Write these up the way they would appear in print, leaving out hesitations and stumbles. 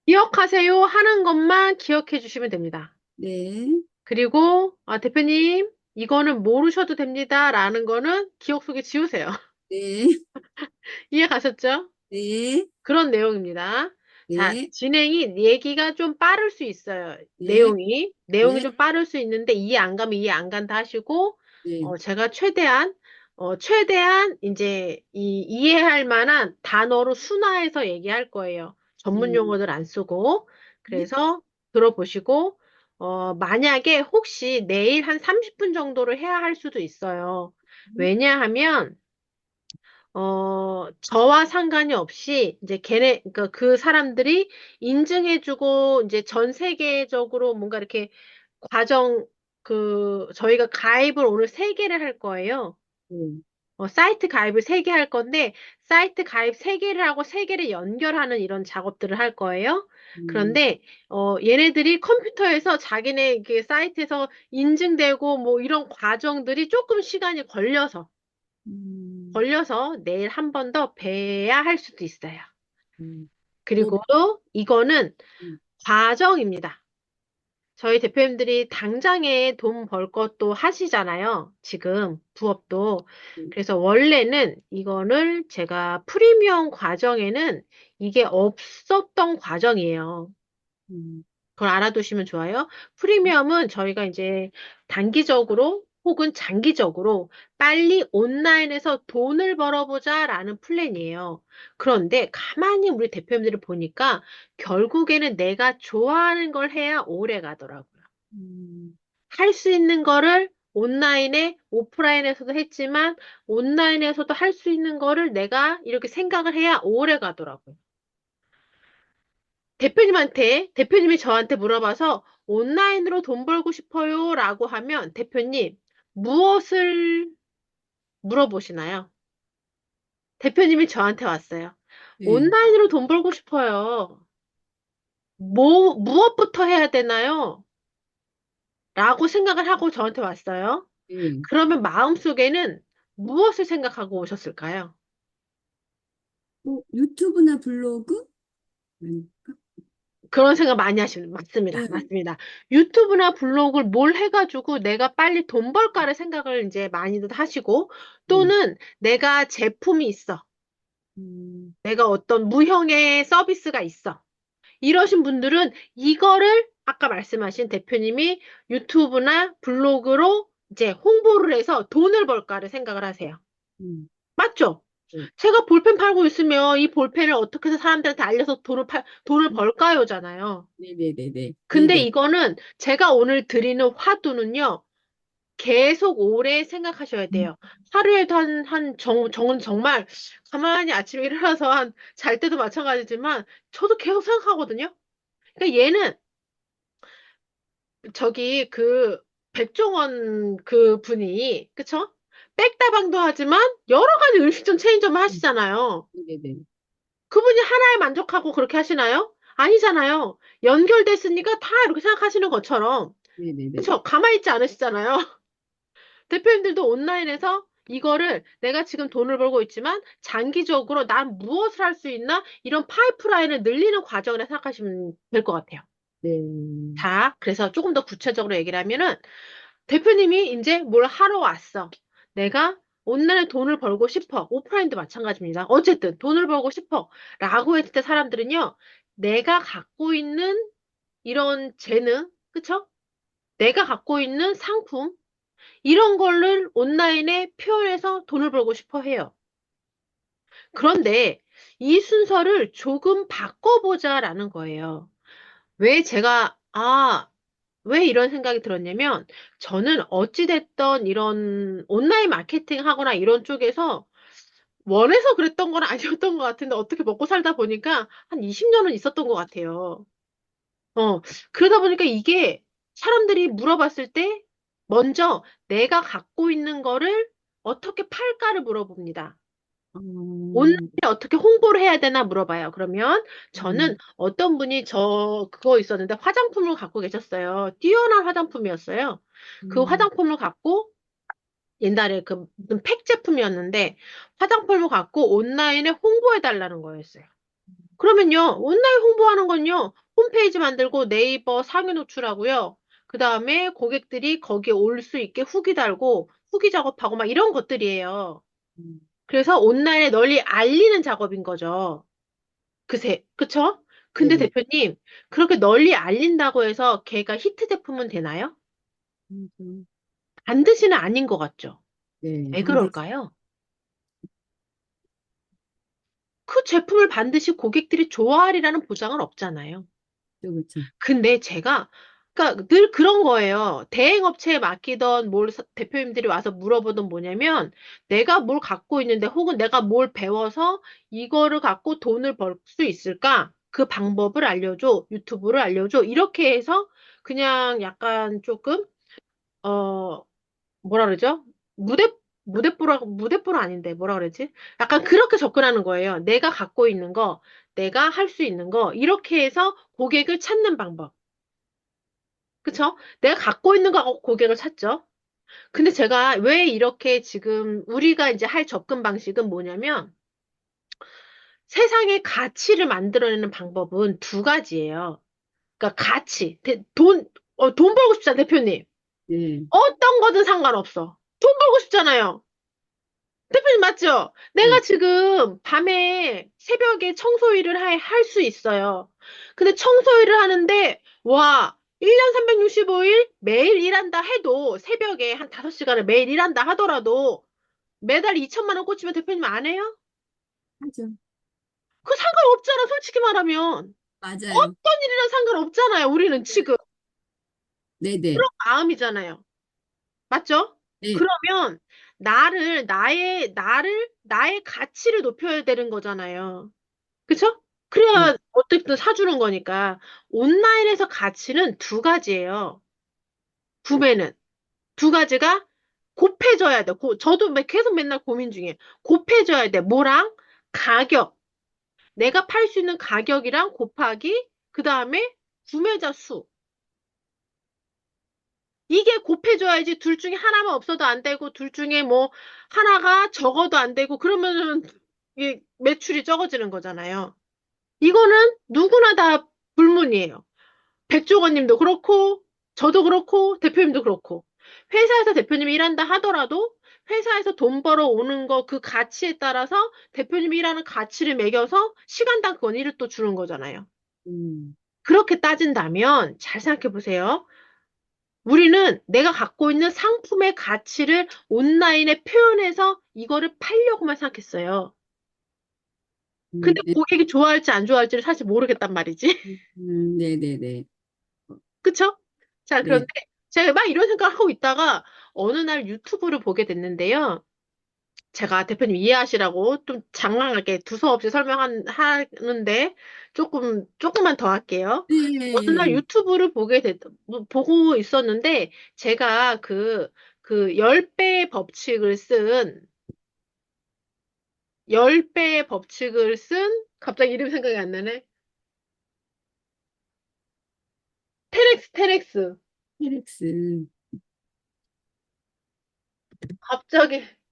기억하세요 하는 것만 기억해 주시면 됩니다. 네, 그리고, 대표님, 이거는 모르셔도 됩니다. 라는 거는 기억 속에 지우세요. 네, 이해 가셨죠? 네, 그런 내용입니다. 자, 네, 얘기가 좀 빠를 수 있어요. 네, 내용이 네, 좀 빠를 수 있는데, 이해 안 가면 이해 안 간다 하시고, 네, 제가 최대한 이제 이해할 만한 단어로 순화해서 얘기할 거예요. 전문 음, 용어들 안 쓰고. 네, 그래서 들어보시고, 만약에 혹시 내일 한 30분 정도를 해야 할 수도 있어요. 왜냐하면, 저와 상관이 없이 이제 그러니까 그 사람들이 인증해주고 이제 전 세계적으로 뭔가 이렇게 과정, 저희가 가입을 오늘 세개를 할 거예요. 네, 사이트 가입을 3개 할 건데, 사이트 가입 3개를 하고 3개를 연결하는 이런 작업들을 할 거예요. 음, 그런데, 얘네들이 컴퓨터에서 자기네 그 사이트에서 인증되고 뭐 이런 과정들이 조금 시간이 음, 걸려서 내일 한 번 더 뵈야 할 수도 있어요. 음, 뭐, 그리고 이거는 음, 과정입니다. 저희 대표님들이 당장에 돈 벌 것도 하시잖아요. 지금 부업도. 그래서 원래는 이거를 제가 프리미엄 과정에는 이게 없었던 과정이에요. 음, 그걸 알아두시면 좋아요. 프리미엄은 저희가 이제 단기적으로 혹은 장기적으로 빨리 온라인에서 돈을 벌어보자라는 플랜이에요. 그런데 가만히 우리 대표님들을 보니까 결국에는 내가 좋아하는 걸 해야 오래 가더라고요. 음, 할 수 있는 거를 오프라인에서도 했지만 온라인에서도 할 수 있는 거를 내가 이렇게 생각을 해야 오래 가더라고요. 대표님이 저한테 물어봐서 온라인으로 돈 벌고 싶어요 라고 하면 대표님, 무엇을 물어보시나요? 대표님이 저한테 왔어요. 네, 온라인으로 돈 벌고 싶어요. 무엇부터 해야 되나요? 라고 생각을 하고 저한테 왔어요. 네. 그러면 마음속에는 무엇을 생각하고 오셨을까요? 유튜브나 블로그? 아닐까? 그런 생각 많이 하시는, 맞습니다. 네, 맞습니다. 유튜브나 블로그를 뭘 해가지고 내가 빨리 돈 벌까를 생각을 이제 많이들 하시고, 네, 또는 내가 제품이 있어. 음, 내가 어떤 무형의 서비스가 있어. 이러신 분들은 이거를 아까 말씀하신 대표님이 유튜브나 블로그로 이제 홍보를 해서 돈을 벌까를 생각을 하세요. 음, 맞죠? 네, 제가 볼펜 팔고 있으면 이 볼펜을 어떻게 해서 사람들한테 알려서 돈을 벌까요잖아요. 네, 네, 네, 네, 네, 근데 네, 이거는 제가 오늘 드리는 화두는요, 계속 오래 생각하셔야 음, 돼요. 하루에도 정은 정말 가만히 아침에 일어나서 잘 때도 마찬가지지만 저도 계속 생각하거든요. 그러니까 얘는 저기 백종원 그 분이, 그쵸? 백다방도 하지만 여러 가지 음식점 체인점 하시잖아요. 네, 네, 네, 그분이 하나에 만족하고 그렇게 하시나요? 아니잖아요. 연결됐으니까 다 이렇게 생각하시는 것처럼. 네, 네, 네, 그쵸? 가만히 있지 않으시잖아요. 대표님들도 온라인에서 이거를 내가 지금 돈을 벌고 있지만 장기적으로 난 무엇을 할 수 있나? 이런 파이프라인을 늘리는 과정이라 생각하시면 될 것 같아요. 네, 자, 그래서 조금 더 구체적으로 얘기를 하면은 대표님이 이제 뭘 하러 왔어. 내가 온라인에 돈을 벌고 싶어. 오프라인도 마찬가지입니다. 어쨌든 돈을 벌고 싶어. 라고 했을 때 사람들은요, 내가 갖고 있는 이런 재능, 그쵸? 내가 갖고 있는 상품, 이런 거를 온라인에 표현해서 돈을 벌고 싶어 해요. 그런데 이 순서를 조금 바꿔보자라는 거예요. 왜 제가, 왜 이런 생각이 들었냐면, 저는 어찌됐던 이런 온라인 마케팅 하거나 이런 쪽에서 원해서 그랬던 건 아니었던 것 같은데, 어떻게 먹고 살다 보니까 한 20년은 있었던 것 같아요. 어, 그러다 보니까 이게 사람들이 물어봤을 때, 먼저 내가 갖고 있는 거를 어떻게 팔까를 물어봅니다. 온라인에 음, 어떻게 홍보를 해야 되나 물어봐요. 그러면 저는 음, 어떤 분이 그거 있었는데 화장품을 갖고 계셨어요. 뛰어난 화장품이었어요. 그 음, 화장품을 갖고 옛날에 무슨 팩 제품이었는데 화장품을 갖고 온라인에 홍보해 달라는 거였어요. 그러면요, 온라인 홍보하는 건요, 홈페이지 만들고 네이버 상위 노출하고요. 그 다음에 고객들이 거기에 올 수 있게 후기 달고, 후기 작업하고 막 이런 것들이에요. 음, 그래서 온라인에 널리 알리는 작업인 거죠. 그쵸? 근데 네네. 대표님, 그렇게 널리 알린다고 해서 걔가 히트 제품은 되나요? 음, 반드시는 아닌 것 같죠? 네, 왜 반드시. 그럴까요? 그 제품을 반드시 고객들이 좋아하리라는 보장은 없잖아요. 그렇죠. 근데 제가, 그러니까 늘 그런 거예요. 대행업체에 맡기던 대표님들이 와서 물어보던 뭐냐면, 내가 뭘 갖고 있는데, 혹은 내가 뭘 배워서 이거를 갖고 돈을 벌 수 있을까? 그 방법을 알려줘. 유튜브를 알려줘. 이렇게 해서 그냥 약간 조금, 어, 뭐라 그러죠? 무대, 무대뽀로 아닌데, 뭐라 그러지? 약간 그렇게 접근하는 거예요. 내가 갖고 있는 거, 내가 할 수 있는 거, 이렇게 해서 고객을 찾는 방법. 그쵸? 내가 갖고 있는 거 고객을 찾죠. 근데 제가 왜 이렇게 지금 우리가 이제 할 접근 방식은 뭐냐면 세상의 가치를 만들어내는 방법은 두 가지예요. 그러니까 가치, 돈 벌고 싶잖아, 대표님. 네, 어떤 거든 상관없어. 돈 벌고 싶잖아요. 대표님 맞죠? 내가 네, 지금 밤에 새벽에 청소 일을 할 수 있어요. 근데 청소 일을 하는데, 와, 1년 365일 매일 일한다 해도 새벽에 한 5시간을 매일 일한다 하더라도 매달 2천만 원 꽂히면 대표님 안 해요? 하죠. 그거 상관없잖아, 솔직히 말하면. 맞아요. 어떤 일이랑 상관없잖아요, 우리는 지금. 네네. 그런 마음이잖아요. 맞죠? 네, 그러면 나의 가치를 높여야 되는 거잖아요. 그쵸? 네. 그래야 어쨌든 사주는 거니까. 온라인에서 가치는 두 가지예요. 구매는. 두 가지가 곱해져야 돼. 저도 계속 맨날 고민 중이에요. 곱해져야 돼. 뭐랑? 가격. 내가 팔 수 있는 가격이랑 곱하기, 그 다음에 구매자 수. 이게 곱해져야지 둘 중에 하나만 없어도 안 되고, 둘 중에 뭐, 하나가 적어도 안 되고, 그러면은, 이게 매출이 적어지는 거잖아요. 이거는 누구나 다 불문이에요. 백종원님도 그렇고, 저도 그렇고, 대표님도 그렇고. 회사에서 대표님이 일한다 하더라도, 회사에서 돈 벌어 오는 거 그 가치에 따라서 대표님이 일하는 가치를 매겨서 시간당 그건 일을 또 주는 거잖아요. 음, 그렇게 따진다면, 잘 생각해 보세요. 우리는 내가 갖고 있는 상품의 가치를 온라인에 표현해서 이거를 팔려고만 생각했어요. 근데 네, 고객이 좋아할지 안 좋아할지를 사실 모르겠단 말이지. 네네네. 그쵸? 자, 그런데 네. 제가 막 이런 생각을 하고 있다가 어느 날 유튜브를 보게 됐는데요. 제가 대표님 이해하시라고 좀 장황하게 두서없이 하는데 조금만 더 할게요. 어느 날 네. 유튜브를 보고 있었는데 제가 그 10배의 법칙을 쓴 10배의 법칙을 쓴 갑자기 이름 생각이 안 나네. 테렉스. 페렉스.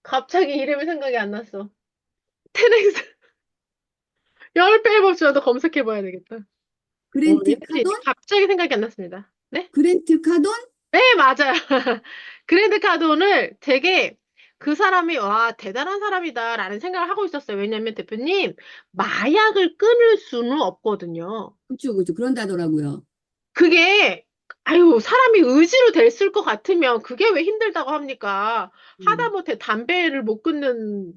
갑자기 이름이 생각이 안 났어. 테렉스. 10배의 법칙도 검색해봐야 되겠다. 그랜트 왠지 카돈? 갑자기 생각이 안 났습니다. 네? 그랜트 카돈? 네, 맞아요. 그랜드 카돈을 되게 그 사람이, 와, 대단한 사람이다라는 생각을 하고 있었어요. 왜냐면 대표님, 마약을 끊을 수는 없거든요. 그쵸, 그쵸. 그런다더라고요. 그게, 아유, 사람이 의지로 됐을 것 같으면 그게 왜 힘들다고 합니까? 음, 하다못해 담배를 못 끊는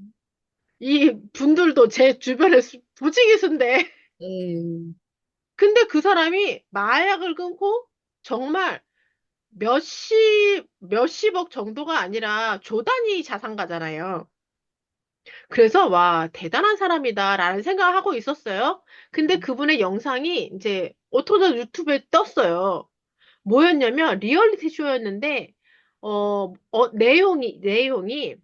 이 분들도 제 주변에 부지기수인데. 네. 근데 그 사람이 마약을 끊고 정말 몇십억 정도가 아니라 조 단위 자산가잖아요. 그래서 와, 대단한 사람이다라는 생각을 하고 있었어요. 근데 그분의 영상이 이제 어쩌다 유튜브에 떴어요. 뭐였냐면 리얼리티 쇼였는데 내용이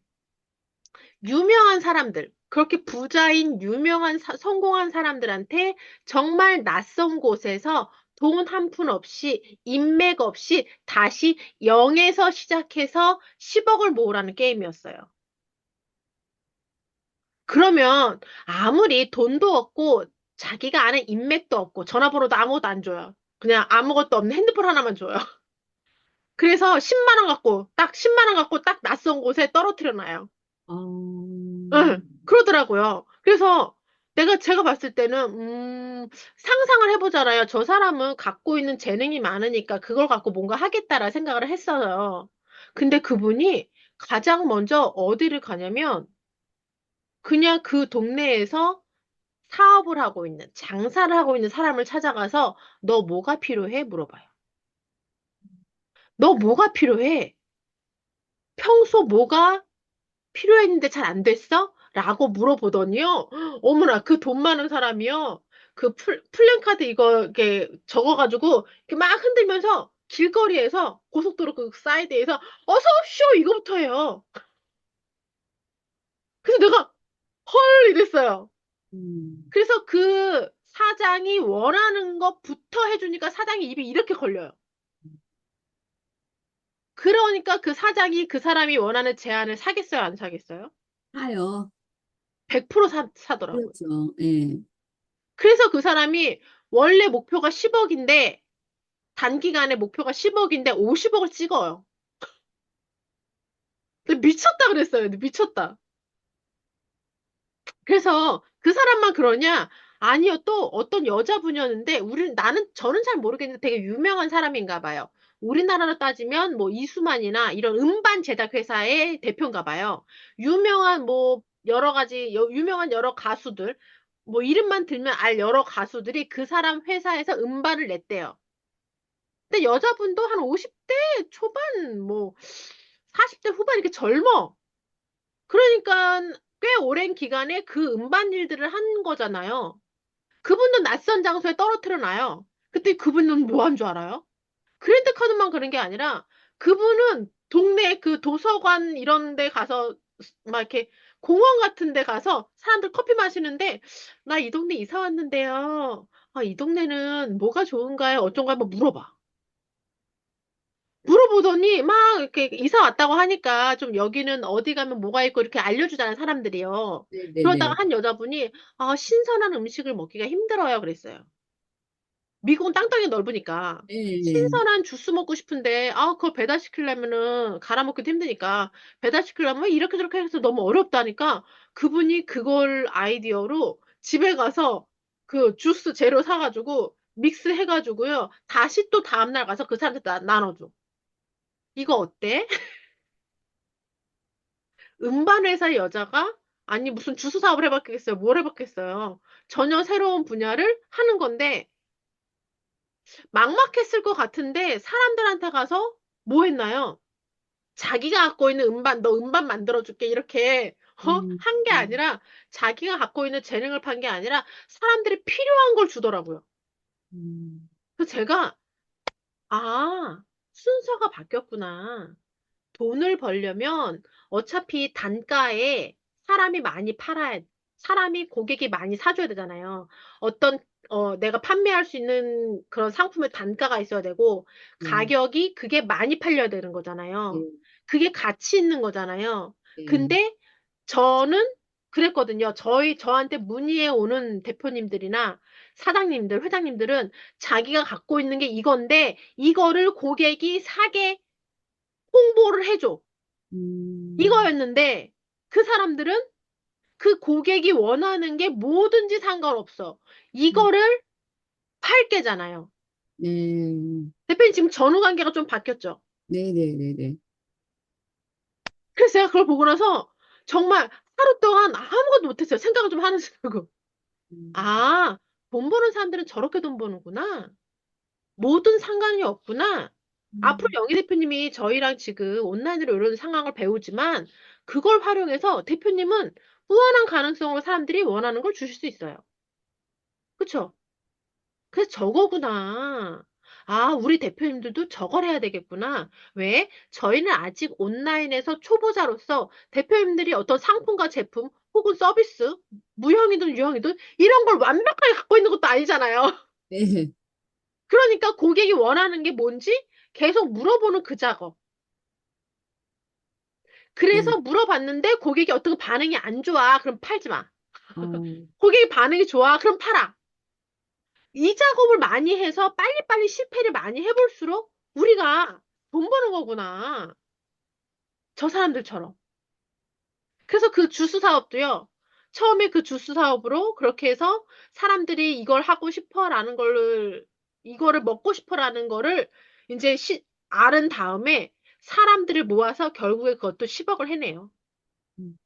유명한 사람들, 그렇게 부자인 유명한 성공한 사람들한테 정말 낯선 곳에서 돈 한 푼 없이 인맥 없이 다시 0에서 시작해서 10억을 모으라는 게임이었어요. 그러면 아무리 돈도 없고 자기가 아는 인맥도 없고 전화번호도 아무것도 안 줘요. 그냥 아무것도 없는 핸드폰 하나만 줘요. 그래서 10만 원 갖고 딱 10만 원 갖고 딱 낯선 곳에 떨어뜨려 놔요. 어, 응, 그러더라고요. 그래서 제가 봤을 때는, 상상을 해보잖아요. 저 사람은 갖고 있는 재능이 많으니까 그걸 갖고 뭔가 하겠다라 생각을 했어요. 근데 그분이 가장 먼저 어디를 가냐면, 그냥 그 동네에서 사업을 하고 있는, 장사를 하고 있는 사람을 찾아가서, 너 뭐가 필요해? 물어봐요. 너 뭐가 필요해? 평소 뭐가 필요했는데 잘 안 됐어? 라고 물어보더니요. 어머나, 그 돈 많은 사람이요. 그 플랜카드 이거 이렇게 적어가지고 이렇게 막 흔들면서 길거리에서 고속도로 그 사이드에서 어서 오쇼 이거부터 해요. 그래서 내가 헐 이랬어요. 음, 그래서 그 사장이 원하는 것부터 해주니까 사장이 입이 이렇게 걸려요. 그러니까 그 사장이 그 사람이 원하는 제안을 사겠어요, 안 사겠어요? 사요. 100% 사더라고요. 그렇죠. 예. 그래서 그 사람이 원래 목표가 10억인데 단기간에 목표가 10억인데 50억을 찍어요. 근데 미쳤다 그랬어요. 근데 미쳤다. 그래서 그 사람만 그러냐? 아니요. 또 어떤 여자분이었는데 저는 잘 모르겠는데 되게 유명한 사람인가 봐요. 우리나라로 따지면 뭐 이수만이나 이런 음반 제작 회사의 대표인가 봐요. 유명한 뭐 여러 가지 유명한 여러 가수들 뭐 이름만 들면 알 여러 가수들이 그 사람 회사에서 음반을 냈대요. 근데 여자분도 한 50대 초반, 뭐, 40대 후반 이렇게 젊어. 그러니까 꽤 오랜 기간에 그 음반 일들을 한 거잖아요. 그분도 낯선 장소에 떨어뜨려 놔요. 그때 그분은 뭐 한 줄 알아요? 그랜드 카드만 그런 게 아니라 그분은 동네 그 도서관 이런 데 가서 막 이렇게 공원 같은 데 가서 사람들 커피 마시는데 나 이 동네 이사 왔는데요. 아, 이 동네는 뭐가 좋은가요? 어쩐가요? 뭐 물어봐. 물어보더니 막 이렇게 이사 왔다고 하니까 좀 여기는 어디 가면 뭐가 있고 이렇게 알려주잖아요, 사람들이요. 그러다가 네네네. 한 여자분이 아, 신선한 음식을 먹기가 힘들어요, 그랬어요. 미국은 땅덩이 넓으니까 예. 신선한 주스 먹고 싶은데 아, 그걸 배달시키려면은 갈아 먹기도 힘드니까 배달시키려면 이렇게 저렇게 해서 너무 어렵다니까 그분이 그걸 아이디어로 집에 가서 그 주스 재료 사가지고 믹스 해가지고요. 다시 또 다음날 가서 그 사람한테 나눠줘. 이거 어때? 음반 회사 여자가 아니 무슨 주스 사업을 해봤겠어요? 뭘 해봤겠어요? 전혀 새로운 분야를 하는 건데 막막했을 것 같은데 사람들한테 가서 뭐 했나요? 자기가 갖고 있는 음반, 너 음반 만들어줄게 이렇게 음, 한 게 음, 아니라 자기가 갖고 있는 재능을 판 게 아니라 사람들이 필요한 걸 주더라고요. 음, 그래서 제가 아 순서가 바뀌었구나. 돈을 벌려면 어차피 단가에 사람이 많이 사람이 고객이 많이 사줘야 되잖아요. 어떤, 내가 판매할 수 있는 그런 상품의 단가가 있어야 되고, 예, 가격이 그게 많이 팔려야 되는 예, 거잖아요. 그게 가치 있는 거잖아요. 예. 근데 저는 그랬거든요. 저한테 문의해 오는 대표님들이나 사장님들, 회장님들은 자기가 갖고 있는 게 이건데, 이거를 고객이 사게 홍보를 해줘. 음, 이거였는데 그 사람들은 그 고객이 원하는 게 뭐든지 상관없어. 음, 이거를 팔게잖아요. 네, 대표님 지금 전후 관계가 좀 바뀌었죠. 네네네네. 그래서 제가 그걸 보고 나서 정말 하루 동안 아무것도 못했어요. 생각을 좀 하는 수고. 음, 아, 돈 버는 사람들은 저렇게 돈 버는구나. 뭐든 상관이 없구나. 앞으로 음, 영희 대표님이 저희랑 지금 온라인으로 이런 상황을 배우지만 그걸 활용해서 대표님은 무한한 가능성으로 사람들이 원하는 걸 주실 수 있어요. 그쵸? 그래서 저거구나. 아, 우리 대표님들도 저걸 해야 되겠구나. 왜? 저희는 아직 온라인에서 초보자로서 대표님들이 어떤 상품과 제품 혹은 서비스, 무형이든 유형이든 이런 걸 완벽하게 갖고 있는 것도 아니잖아요. 네, 그러니까 고객이 원하는 게 뭔지 계속 물어보는 그 작업. 네. 그래서 물어봤는데 고객이 어떤 반응이 안 좋아. 그럼 팔지 마. 어, 고객이 반응이 좋아. 그럼 팔아. 이 작업을 많이 해서 빨리빨리 실패를 많이 해볼수록 우리가 돈 버는 거구나. 저 사람들처럼. 그래서 그 주스 사업도요. 처음에 그 주스 사업으로 그렇게 해서 사람들이 이걸 하고 싶어라는 거를, 이거를 먹고 싶어라는 거를 이제 알은 다음에 사람들을 모아서 결국에 그것도 10억을 해내요. 음,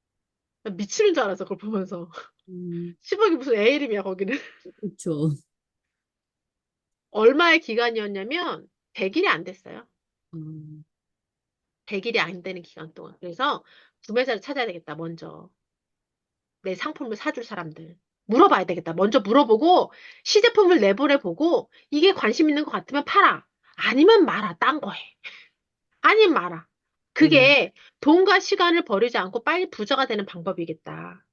나 미치는 줄 알았어, 그걸 보면서. 음, 10억이 무슨 애 이름이야, 거기는. 그쵸. 얼마의 기간이었냐면 100일이 안 됐어요. 어, 100일이 안 되는 기간 동안. 그래서 구매자를 찾아야 되겠다, 먼저. 내 상품을 사줄 사람들. 물어봐야 되겠다. 먼저 물어보고 시제품을 내보내보고 이게 관심 있는 것 같으면 팔아. 아니면 말아. 딴 거 해. 아니면 말아. 네. 그게 돈과 시간을 버리지 않고 빨리 부자가 되는 방법이겠다.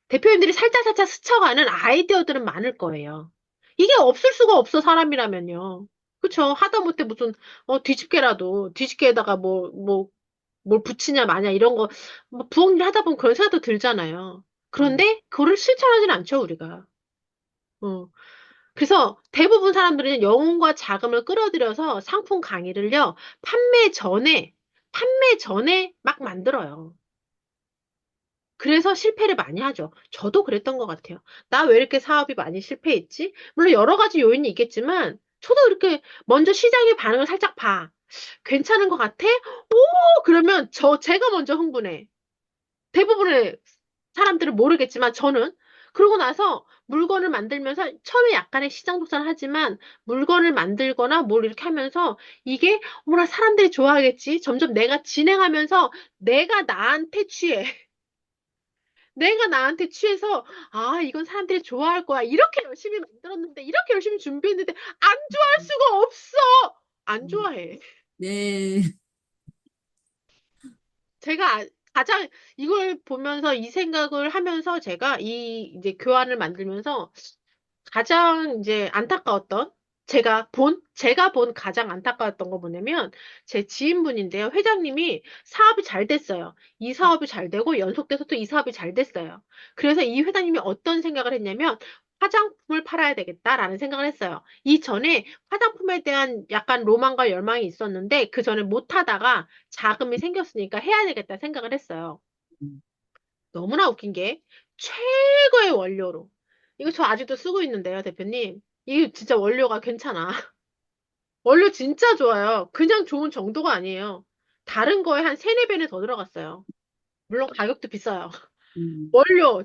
대표님들이 살짝살짝 스쳐가는 아이디어들은 많을 거예요. 이게 없을 수가 없어, 사람이라면요. 그쵸? 하다못해 무슨, 뒤집개라도, 뒤집개에다가 뭘 붙이냐, 마냐, 이런 거, 뭐, 부엌 일 하다 보면 그런 생각도 들잖아요. 음, 그런데, 그거를 실천하진 않죠, 우리가. 어. 그래서 대부분 사람들은 영혼과 자금을 끌어들여서 상품 강의를요, 판매 전에 막 만들어요. 그래서 실패를 많이 하죠. 저도 그랬던 것 같아요. 나 왜 이렇게 사업이 많이 실패했지? 물론 여러 가지 요인이 있겠지만, 저도 이렇게 먼저 시장의 반응을 살짝 봐. 괜찮은 것 같아? 오! 그러면 제가 먼저 흥분해. 대부분의 사람들은 모르겠지만, 저는. 그러고 나서 물건을 만들면서 처음에 약간의 시장 독자를 하지만, 물건을 만들거나 뭘 이렇게 하면서, 이게, 뭐라 사람들이 좋아하겠지? 점점 내가 진행하면서 내가 나한테 취해. 내가 나한테 취해서, 아, 이건 사람들이 좋아할 거야. 이렇게 열심히 만들었는데, 이렇게 열심히 준비했는데, 안 좋아할 수가 없어! 안 음. 좋아해. 네. 제가 가장 이걸 보면서 이 생각을 하면서 제가 이제 교환을 만들면서 가장 이제 안타까웠던 제가 본 가장 안타까웠던 거 뭐냐면 제 지인분인데요. 회장님이 사업이 잘 됐어요. 이 사업이 잘 되고 연속돼서 또 이 사업이 잘 됐어요. 그래서 이 회장님이 어떤 생각을 했냐면 화장품을 팔아야 되겠다라는 생각을 했어요. 이전에 화장품에 대한 약간 로망과 열망이 있었는데 그 전에 못 하다가 자금이 생겼으니까 해야 되겠다 생각을 했어요. 음. 너무나 웃긴 게 최고의 원료로. 이거 저 아직도 쓰고 있는데요, 대표님. 이게 진짜 원료가 괜찮아. 원료 진짜 좋아요. 그냥 좋은 정도가 아니에요. 다른 거에 한 세네 배는 더 들어갔어요. 물론 가격도 비싸요. 음.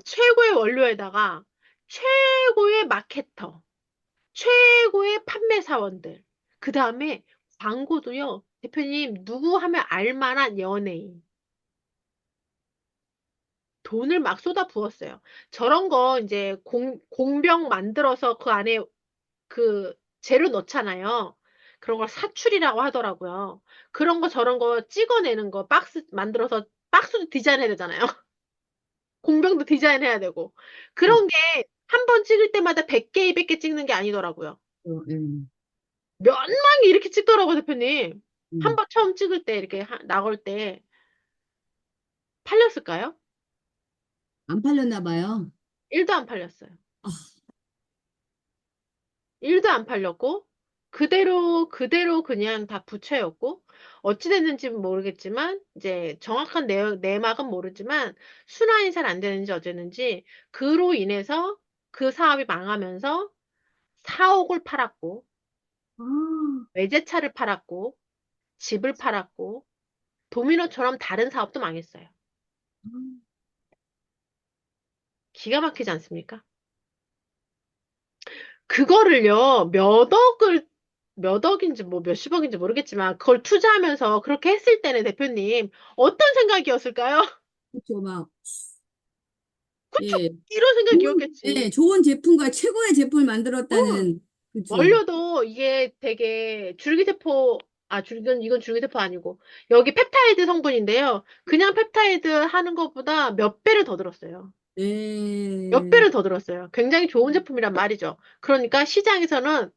최고의 원료에다가 최고의 마케터, 최고의 판매사원들. 그 다음에 광고도요, 대표님, 누구 하면 알만한 연예인. 돈을 막 쏟아 부었어요. 저런 거 이제 공병 만들어서 그 안에 그 재료 넣잖아요. 그런 걸 사출이라고 하더라고요. 그런 거 저런 거 찍어내는 거 박스 만들어서 박스도 디자인해야 되잖아요. 공병도 디자인해야 되고. 그런 게 한 번 찍을 때마다 100개, 200개 찍는 게 아니더라고요. 예. 몇 망이 이렇게 찍더라고요, 대표님. 한 음. 번 처음 찍을 때 이렇게 나올 때 팔렸을까요? 안 팔렸나 봐요. 1도 안 팔렸어요. 아, 1도 안 팔렸고, 그대로 그냥 다 부채였고, 어찌 됐는지는 모르겠지만, 이제 정확한 내막은 모르지만, 순환이 잘 안 되는지 어쨌는지, 그로 인해서 그 사업이 망하면서 4억을 팔았고, 아, 외제차를 팔았고, 집을 팔았고, 도미노처럼 다른 사업도 망했어요. 기가 막히지 않습니까? 그거를요, 몇 억인지 뭐 몇십억인지 모르겠지만, 그걸 투자하면서 그렇게 했을 때는 대표님, 어떤 생각이었을까요? 그쵸, 막, 그쵸? 예. 이런 예, 생각이었겠지. 좋은 제품과 최고의 제품을 어, 만들었다는, 그쵸. 원료도 이게 되게 이건 줄기세포 아니고, 여기 펩타이드 성분인데요. 그냥 펩타이드 하는 것보다 몇 배를 더 들었어요. 몇 네. 배를 더 들었어요. 굉장히 좋은 제품이란 말이죠. 그러니까 시장에서는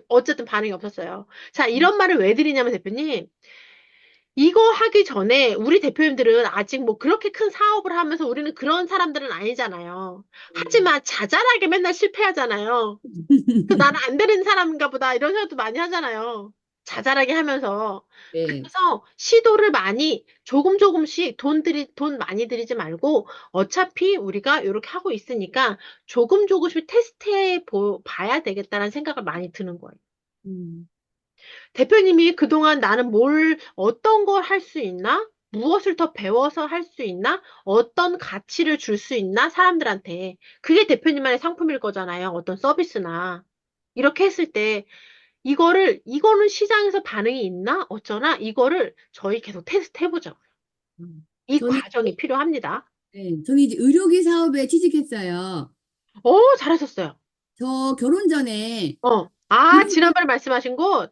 어쨌든 반응이 없었어요. 자, 이런 말을 왜 드리냐면 대표님, 이거 하기 전에 우리 대표님들은 아직 뭐 그렇게 큰 사업을 하면서 우리는 그런 사람들은 아니잖아요. 하지만 자잘하게 맨날 실패하잖아요. 그 나는 안 되는 사람인가 보다 이런 생각도 많이 하잖아요. 자잘하게 하면서. 네. 그래서 시도를 많이 조금 조금씩 돈 많이 들이지 말고 어차피 우리가 이렇게 하고 있으니까 조금 조금씩 봐야 되겠다는 생각을 많이 드는 거예요. 음, 대표님이 그동안 나는 어떤 걸 할 수 있나? 무엇을 더 배워서 할 수 있나? 어떤 가치를 줄 수 있나? 사람들한테. 그게 대표님만의 상품일 거잖아요. 어떤 서비스나. 이렇게 했을 때, 이거는 시장에서 반응이 있나? 어쩌나? 이거를 저희 계속 테스트 해보죠. 음. 이 저는, 과정이 필요합니다. 저는 이제 의료기 사업에 취직했어요. 잘하셨어요. 저 결혼 전에 의료기, 지난번에 말씀하신 곳?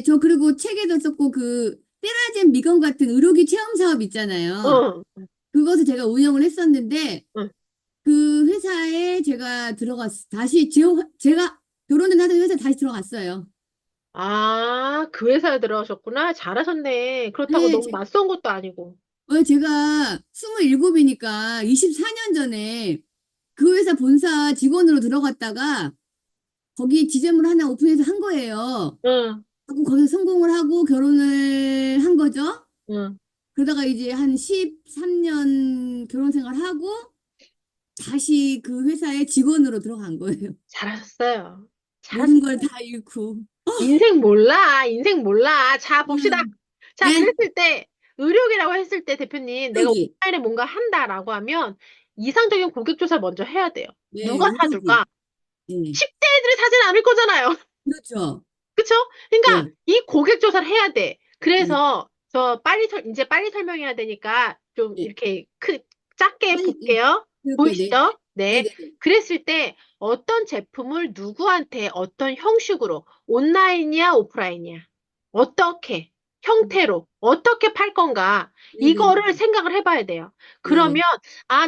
저 그리고 책에도 썼고 그 세라젬 미건 같은 의료기 체험 사업 있잖아요. 응, 그것을 제가 운영을 했었는데 응. 그 회사에 제가 다시 제가 결혼을 하던 회사에 다시 들어갔어요. 그 회사에 들어가셨구나. 잘하셨네. 그렇다고 네, 너무 낯선 것도 아니고. 제가 27이니까 24년 전에 그 회사 본사 직원으로 들어갔다가 거기 지점을 하나 오픈해서 한 거예요. 응, 하고 거기서 성공을 하고 결혼을 한 거죠. 응. 그러다가 이제 한 13년 결혼 생활하고 다시 그 회사에 직원으로 들어간 거예요. 잘하셨어요. 모든 걸 잘하셨어요. 다 잃고. 인생 몰라. 인생 몰라. 자, 봅시다. 음, 자, 네, 그랬을 때, 의료기라고 했을 때 대표님, 내가 의료기. 온라인에 뭔가 한다라고 하면 이상적인 고객 조사를 먼저 해야 돼요. 네, 누가 의료기. 사줄까? 네, 10대들이 사진 않을 거잖아요. 그렇죠. 그쵸? 그러니까 네, 이 고객 조사를 해야 돼. 네, 그래서 이제 빨리 설명해야 되니까 좀 네. 이렇게 작게 빨리, 네, 볼게요. 그렇게, 네, 네, 보이시죠? 네, 네. 네, 네. 그랬을 때 어떤 제품을 누구한테 어떤 형식으로 온라인이야, 오프라인이야? 어떻게 형태로 어떻게 팔 건가? 네, 네, 네, 이거를 생각을 해봐야 돼요. 네, 그러면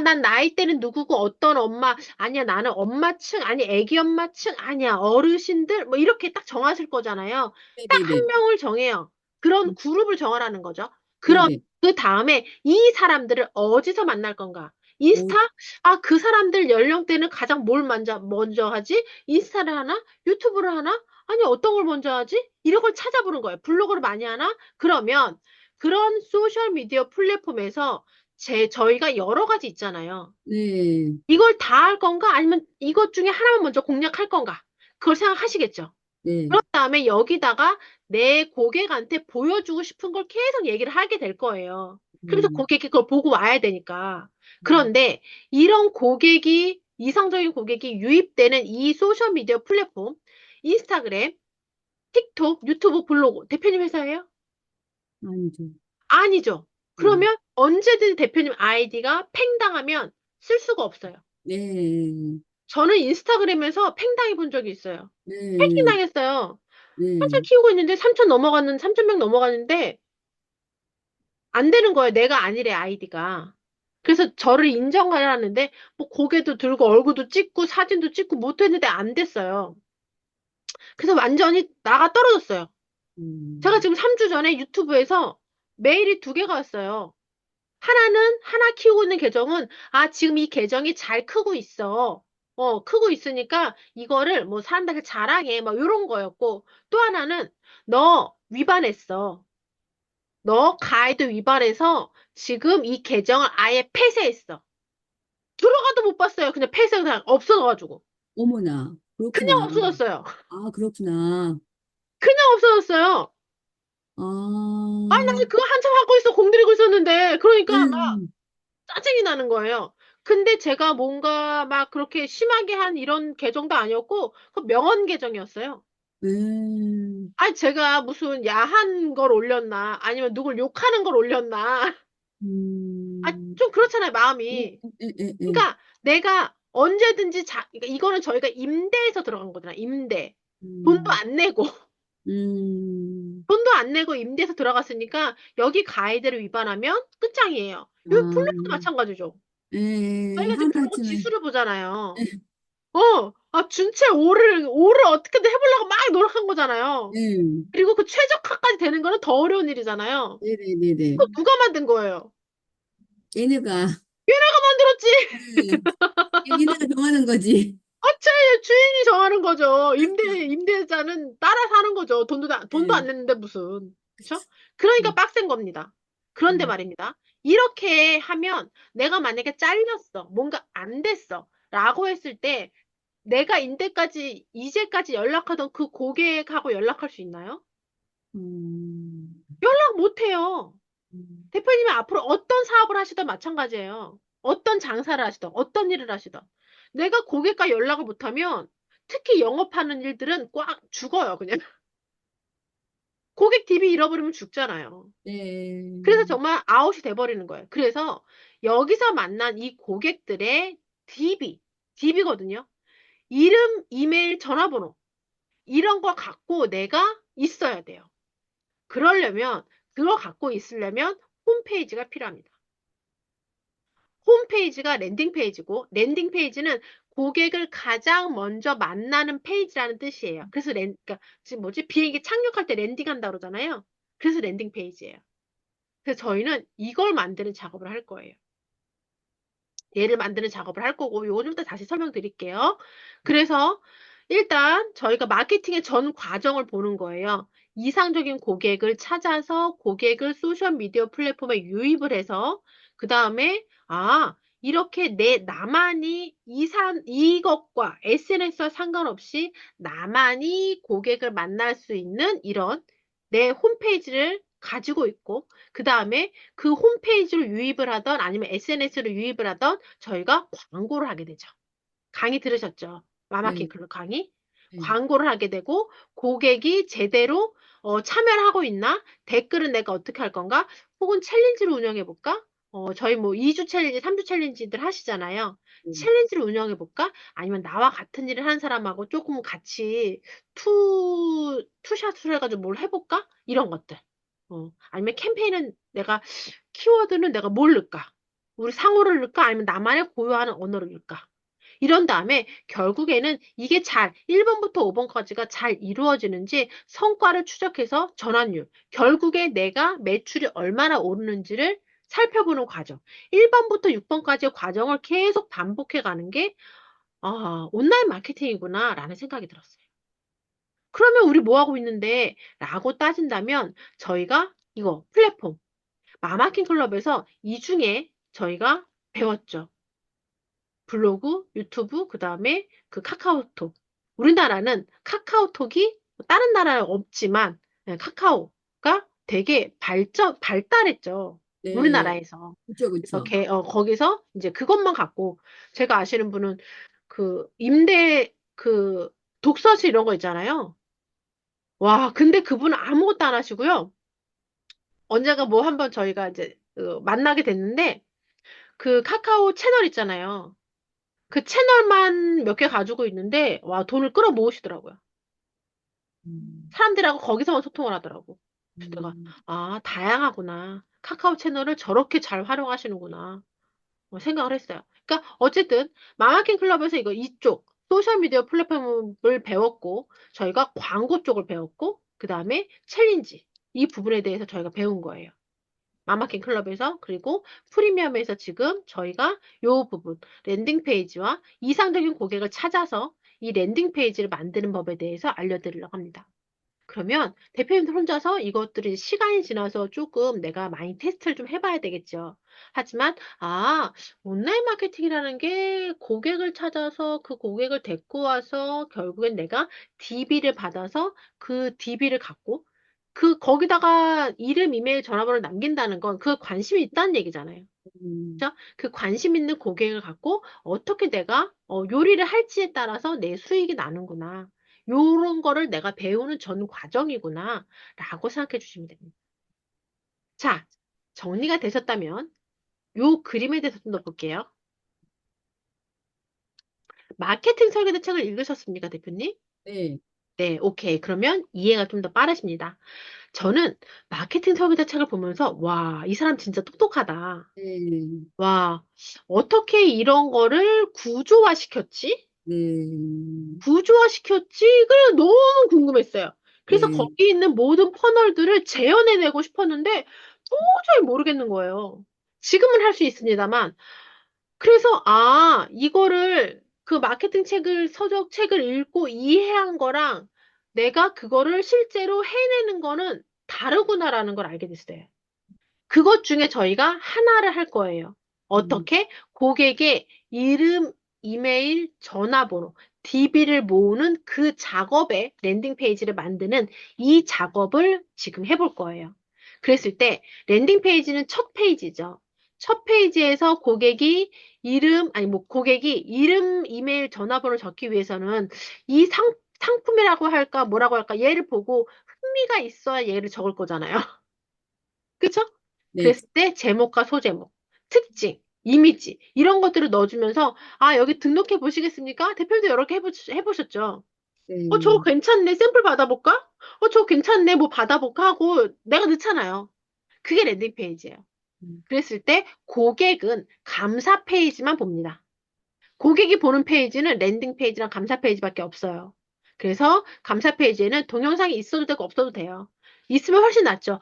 난 나이대는 누구고 어떤 엄마 아니야, 나는 엄마층, 아니, 애기 엄마층, 아니야, 어르신들, 뭐, 이렇게 딱 정하실 거잖아요. 네, 딱 네, 한 네, 명을 정해요. 그런 그룹을 정하라는 거죠. 네, 그럼, 네. 그 다음에 이 사람들을 어디서 만날 건가? 오, 인스타? 그 사람들 연령대는 가장 먼저 하지? 인스타를 하나? 유튜브를 하나? 아니, 어떤 걸 먼저 하지? 이런 걸 찾아보는 거예요. 블로그를 많이 하나? 그러면, 그런 소셜미디어 플랫폼에서 저희가 여러 가지 있잖아요. 네, 이걸 다 할 건가? 아니면 이것 중에 하나만 먼저 공략할 건가? 그걸 생각하시겠죠? 네, 그런 다음에 여기다가 내 고객한테 보여주고 싶은 걸 계속 얘기를 하게 될 거예요. 그래서 음, 고객이 그걸 보고 와야 되니까. 음, 그런데 이상적인 고객이 유입되는 이 소셜미디어 플랫폼, 인스타그램, 틱톡, 유튜브, 블로그, 대표님 회사예요? 아니죠. 아니죠. 네, 그러면 언제든 대표님 아이디가 팽당하면 쓸 수가 없어요. 네, 저는 인스타그램에서 팽당해 본 적이 있어요. 해킹 네, 당했어요. 한참 네, 키우고 있는데 3천 명 넘어갔는데 안 되는 거예요. 내가 아니래, 아이디가. 그래서 저를 인정하라는데 뭐 고개도 들고 얼굴도 찍고 사진도 찍고 못했는데 안 됐어요. 그래서 완전히 나가 떨어졌어요. 제가 음, 지금 3주 전에 유튜브에서 메일이 2개가 왔어요. 하나 키우고 있는 계정은, 지금 이 계정이 잘 크고 있어. 크고 있으니까 이거를 뭐 사람들한테 자랑해. 막 이런 거였고, 또 하나는 너 위반했어. 너 가이드 위반해서 지금 이 계정을 아예 폐쇄했어. 들어가도 못 봤어요. 그냥 그냥 없어져가지고. 어머나, 그냥 그렇구나. 없어졌어요. 아, 그렇구나. 그냥 없어졌어요. 아, 나는 그거 한참 하고 있어. 공들이고 있었는데. 그러니까 막 음, 짜증이 나는 거예요. 근데 제가 뭔가 막 그렇게 심하게 한 이런 계정도 아니었고, 그 명언 계정이었어요. 제가 무슨 야한 걸 올렸나, 아니면 누굴 욕하는 걸 올렸나. 음, 좀 그렇잖아요, 예, 마음이. 예, 예, 예. 그러니까 내가 언제든지 그러니까 이거는 저희가 임대해서 들어간 거잖아, 임대. 돈도 음, 안 내고, 음, 돈도 안 내고 임대해서 들어갔으니까 여기 가이드를 위반하면 끝장이에요. 이거 아, 블로그도 마찬가지죠. 저희가 지금 블로그 하루아침에, 지수를 보잖아요. 준채 5를 어떻게든 해보려고 막 노력한 거잖아요. 네. 그리고 그 최적화까지 되는 거는 더 어려운 일이잖아요. 네네네네. 그거 누가 만든 거예요? 얘네가, 얘네가 만들었지. 네. 얘네가 정하는 거지. 어째 주인이 정하는 거죠. 임대자는 따라 사는 거죠. 돈도 안 네. 냈는데 무슨. 그쵸? 그러니까 음, 빡센 겁니다. 그런데 음, 말입니다. 이렇게 하면 내가 만약에 잘렸어. 뭔가 안 됐어. 라고 했을 때 내가 이제까지 연락하던 그 고객하고 연락할 수 있나요? 음, 연락 못 해요. 음, 대표님이 앞으로 어떤 사업을 하시든 마찬가지예요. 어떤 장사를 하시든, 어떤 일을 하시든. 내가 고객과 연락을 못하면, 특히 영업하는 일들은 꽉 죽어요, 그냥. 고객 DB 잃어버리면 죽잖아요. 그래서 네. 정말 아웃이 돼버리는 거예요. 그래서 여기서 만난 이 고객들의 DB거든요. 이름, 이메일, 전화번호. 이런 거 갖고 내가 있어야 돼요. 그러려면, 그거 갖고 있으려면 홈페이지가 필요합니다. 홈페이지가 랜딩 페이지고, 랜딩 페이지는 고객을 가장 먼저 만나는 페이지라는 뜻이에요. 그래서 그러니까 지금 뭐지? 비행기 착륙할 때 랜딩 한다 그러잖아요. 그래서 랜딩 페이지예요. 그래서 저희는 이걸 만드는 작업을 할 거예요. 얘를 만드는 작업을 할 거고, 요거 좀 더 다시 설명드릴게요. 그래서 일단 저희가 마케팅의 전 과정을 보는 거예요. 이상적인 고객을 찾아서 고객을 소셜미디어 플랫폼에 유입을 해서 그 다음에 이렇게 나만이 이것과 SNS와 상관없이 나만이 고객을 만날 수 있는 이런 내 홈페이지를 가지고 있고 그 다음에 그 홈페이지로 유입을 하던 아니면 SNS로 유입을 하던 저희가 광고를 하게 되죠. 강의 들으셨죠? 마마킹 네. 클럽 강의? 네. 광고를 하게 되고 고객이 제대로 참여를 하고 있나? 댓글은 내가 어떻게 할 건가? 혹은 챌린지를 운영해 볼까? 저희 뭐 2주 챌린지, 3주 챌린지들 하시잖아요. 네. 챌린지를 운영해 볼까? 아니면 나와 같은 일을 하는 사람하고 조금 같이 투샷을 해가지고 뭘 해볼까? 이런 것들. 아니면 캠페인은 키워드는 내가 뭘 넣을까? 우리 상호를 넣을까? 아니면 나만의 고유하는 언어를 넣을까? 이런 다음에 결국에는 이게 1번부터 5번까지가 잘 이루어지는지 성과를 추적해서 전환율, 결국에 내가 매출이 얼마나 오르는지를 살펴보는 과정. 1번부터 6번까지의 과정을 계속 반복해 가는 게, 온라인 마케팅이구나, 라는 생각이 들었어요. 그러면 우리 뭐 하고 있는데? 라고 따진다면, 저희가 이거, 플랫폼, 마마킹 클럽에서 이 중에 저희가 배웠죠. 블로그, 유튜브, 그 다음에 그 카카오톡. 우리나라는 카카오톡이 다른 나라는 없지만 카카오가 되게 발달했죠. 네. 우리나라에서. 그쵸, 그래서 그쵸. 거기서 이제 그것만 갖고 제가 아시는 분은 그 독서실 이런 거 있잖아요. 와, 근데 그분은 아무것도 안 하시고요. 언젠가 뭐 한번 저희가 이제 만나게 됐는데 그 카카오 채널 있잖아요. 그 채널만 몇 개 가지고 있는데, 와, 돈을 끌어모으시더라고요. 음, 사람들하고 거기서만 소통을 하더라고. 그래서 내가, 음, 다양하구나. 카카오 채널을 저렇게 잘 활용하시는구나. 생각을 했어요. 그러니까, 어쨌든, 마마킹 클럽에서 이쪽, 소셜미디어 플랫폼을 배웠고, 저희가 광고 쪽을 배웠고, 그 다음에 챌린지. 이 부분에 대해서 저희가 배운 거예요. 마마킹 클럽에서 그리고 프리미엄에서 지금 저희가 요 부분 랜딩 페이지와 이상적인 고객을 찾아서 이 랜딩 페이지를 만드는 법에 대해서 알려드리려고 합니다. 그러면 대표님들 혼자서 이것들이 시간이 지나서 조금 내가 많이 테스트를 좀 해봐야 되겠죠. 하지만 온라인 마케팅이라는 게 고객을 찾아서 그 고객을 데리고 와서 결국엔 내가 DB를 받아서 그 DB를 갖고 거기다가 이름, 이메일, 전화번호를 남긴다는 건 그 관심이 있다는 얘기잖아요. 음, 그죠? 그 관심 있는 고객을 갖고 어떻게 내가 요리를 할지에 따라서 내 수익이 나는구나. 요런 거를 내가 배우는 전 과정이구나. 라고 생각해 주시면 됩니다. 자, 정리가 되셨다면 요 그림에 대해서 좀 더 볼게요. 마케팅 설계도 책을 읽으셨습니까, 대표님? 네. 네, 오케이. 그러면 이해가 좀 더 빠르십니다. 저는 마케팅 설계도 책을 보면서 와, 이 사람 진짜 똑똑하다. 네. 와, 어떻게 이런 거를 구조화시켰지? 네, 구조화시켰지? 그래, 너무 궁금했어요. 그래서 네, 거기 있는 모든 퍼널들을 재현해내고 싶었는데 도저히 모르겠는 거예요. 지금은 할 수 있습니다만. 그래서, 이거를 그 마케팅 책을, 서적 책을 읽고 이해한 거랑 내가 그거를 실제로 해내는 거는 다르구나라는 걸 알게 됐어요. 그것 중에 저희가 하나를 할 거예요. 음, 어떻게? 고객의 이름, 이메일, 전화번호, DB를 모으는 그 작업에 랜딩 페이지를 만드는 이 작업을 지금 해볼 거예요. 그랬을 때 랜딩 페이지는 첫 페이지죠. 첫 페이지에서 고객이 이름, 이메일, 전화번호를 적기 위해서는 이 상품이라고 할까, 뭐라고 할까, 얘를 보고 흥미가 있어야 얘를 적을 거잖아요. 그쵸? 네, 그랬을 때 제목과 소제목, 특징, 이미지 이런 것들을 넣어주면서 여기 등록해 보시겠습니까? 대표님도 여러 개 해보셨죠? 저거 네, 괜찮네. 샘플 받아볼까? 저거 괜찮네. 뭐 받아볼까 하고 내가 넣잖아요. 그게 랜딩 페이지예요. 음, 그랬을 때 고객은 감사 페이지만 봅니다. 고객이 보는 페이지는 랜딩 페이지랑 감사 페이지밖에 없어요. 그래서 감사 페이지에는 동영상이 있어도 되고 없어도 돼요. 있으면 훨씬 낫죠.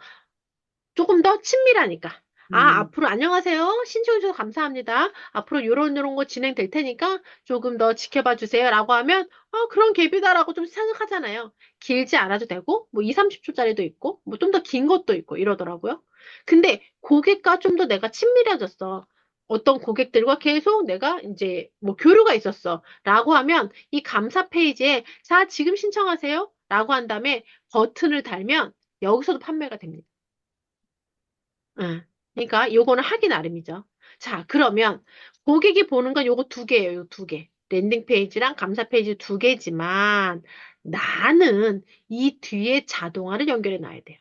조금 더 친밀하니까. 음, 앞으로 안녕하세요. 신청해 주셔서 감사합니다. 앞으로 요런 거 진행될 테니까 조금 더 지켜봐 주세요. 라고 하면, 그런 갭이다라고 좀 생각하잖아요. 길지 않아도 되고, 뭐 2, 30초짜리도 있고, 뭐 좀 더 긴 것도 있고 이러더라고요. 근데 고객과 좀 더 내가 친밀해졌어. 어떤 고객들과 계속 내가 이제 뭐 교류가 있었어. 라고 하면 이 감사 페이지에 자, 지금 신청하세요. 라고 한 다음에 버튼을 달면 여기서도 판매가 됩니다. 응. 그러니까 요거는 하기 나름이죠. 자, 그러면 고객이 보는 건 요거 두 개예요. 요 두 개. 랜딩 페이지랑 감사 페이지 두 개지만 나는 이 뒤에 자동화를 연결해 놔야 돼요.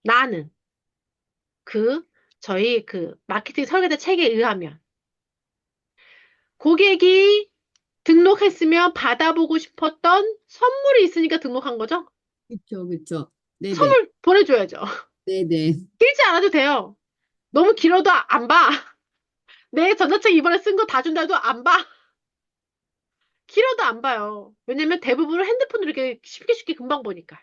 나는 그 저희 그 마케팅 설계자 책에 의하면 고객이 등록했으면 받아보고 싶었던 선물이 있으니까 등록한 거죠? 그쵸, 그쵸. 네네, 선물 보내줘야죠. 네네. 길지 않아도 돼요. 너무 길어도 안 봐. 내 전자책 이번에 쓴 거 다 준다 해도 안 봐. 길어도 안 봐요. 왜냐면 대부분은 핸드폰으로 이렇게 쉽게 금방 보니까.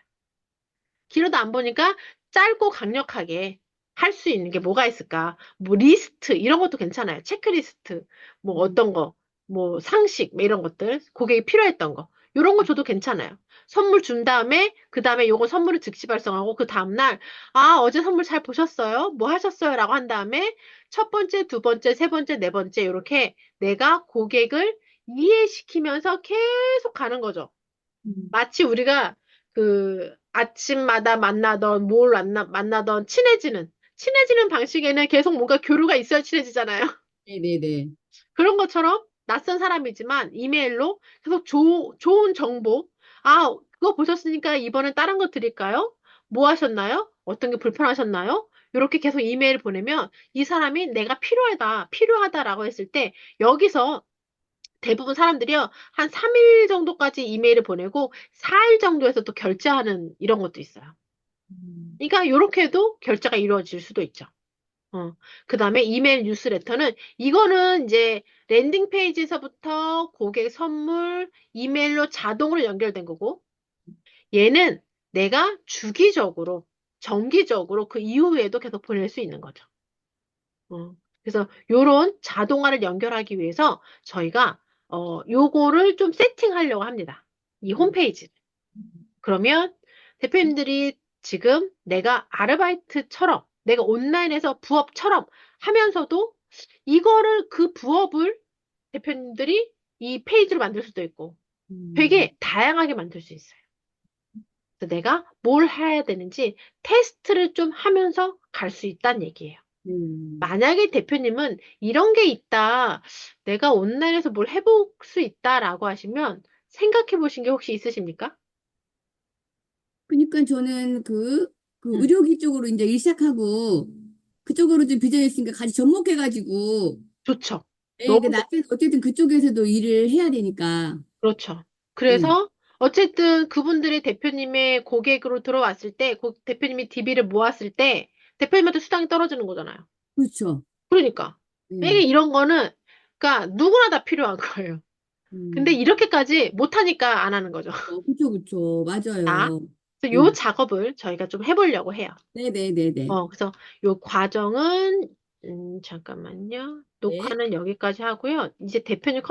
길어도 안 보니까 짧고 강력하게 할 수 있는 게 뭐가 있을까? 뭐 리스트 이런 것도 괜찮아요. 체크리스트 뭐 음, 어떤 거, 뭐 상식 뭐 이런 것들 고객이 필요했던 거 이런 거 줘도 괜찮아요. 선물 준 다음에 그 다음에 요거 선물을 즉시 발송하고 그 다음날 어제 선물 잘 보셨어요? 뭐 하셨어요? 라고 한 다음에 첫 번째, 두 번째, 세 번째, 네 번째 이렇게 내가 고객을 이해시키면서 계속 가는 거죠. 음. 마치 우리가 그 아침마다 만나던 친해지는 방식에는 계속 뭔가 교류가 있어야 친해지잖아요. 네네네. 그런 것처럼 낯선 사람이지만 이메일로 계속 좋은 정보, 그거 보셨으니까 이번엔 다른 거 드릴까요? 뭐 하셨나요? 어떤 게 불편하셨나요? 이렇게 계속 이메일 보내면 이 사람이 내가 필요하다라고 했을 때 여기서 대부분 사람들이요, 한 3일 정도까지 이메일을 보내고 4일 정도에서 또 결제하는 이런 것도 있어요. 음, 그러니까 이렇게 해도 결제가 이루어질 수도 있죠. 그 다음에 이메일 뉴스레터는 이거는 이제 랜딩 페이지에서부터 고객 선물, 이메일로 자동으로 연결된 거고 얘는 내가 주기적으로, 정기적으로 그 이후에도 계속 보낼 수 있는 거죠. 그래서 요런 자동화를 연결하기 위해서 저희가 요거를 좀 세팅하려고 합니다. 이 음, 홈페이지. 그러면 대표님들이 지금 내가 아르바이트처럼 내가 온라인에서 부업처럼 하면서도 이거를 그 부업을 대표님들이 이 페이지로 만들 수도 있고 음, 되게 다양하게 만들 수 있어요. 그래서 내가 뭘 해야 되는지 테스트를 좀 하면서 갈 수 있다는 얘기예요. 음. 만약에 대표님은 이런 게 있다, 내가 온라인에서 뭘 해볼 수 있다라고 하시면 생각해 보신 게 혹시 있으십니까? 그러니까 저는 그 음, 의료기 쪽으로 이제 일 시작하고 그쪽으로 좀 빚어 있으니까 같이 접목해가지고 좋죠. 예, 너무 그 나중에 어쨌든 그쪽에서도 일을 해야 되니까 그렇죠. 예, 그래서 어쨌든 그분들이 대표님의 고객으로 들어왔을 때, 대표님이 DB를 모았을 때 대표님한테 수당이 떨어지는 거잖아요. 그렇죠. 그러니까 예, 이게 이런 거는 그러니까 누구나 다 필요한 거예요. 근데 음. 이렇게까지 못하니까 안 하는 거죠. 그쵸, 그쵸. 자, 맞아요. 그래서 요 음. 작업을 저희가 좀 해보려고 해요. 네네네네. 그래서 요 과정은, 잠깐만요. 네. 녹화는 여기까지 하고요. 이제 대표님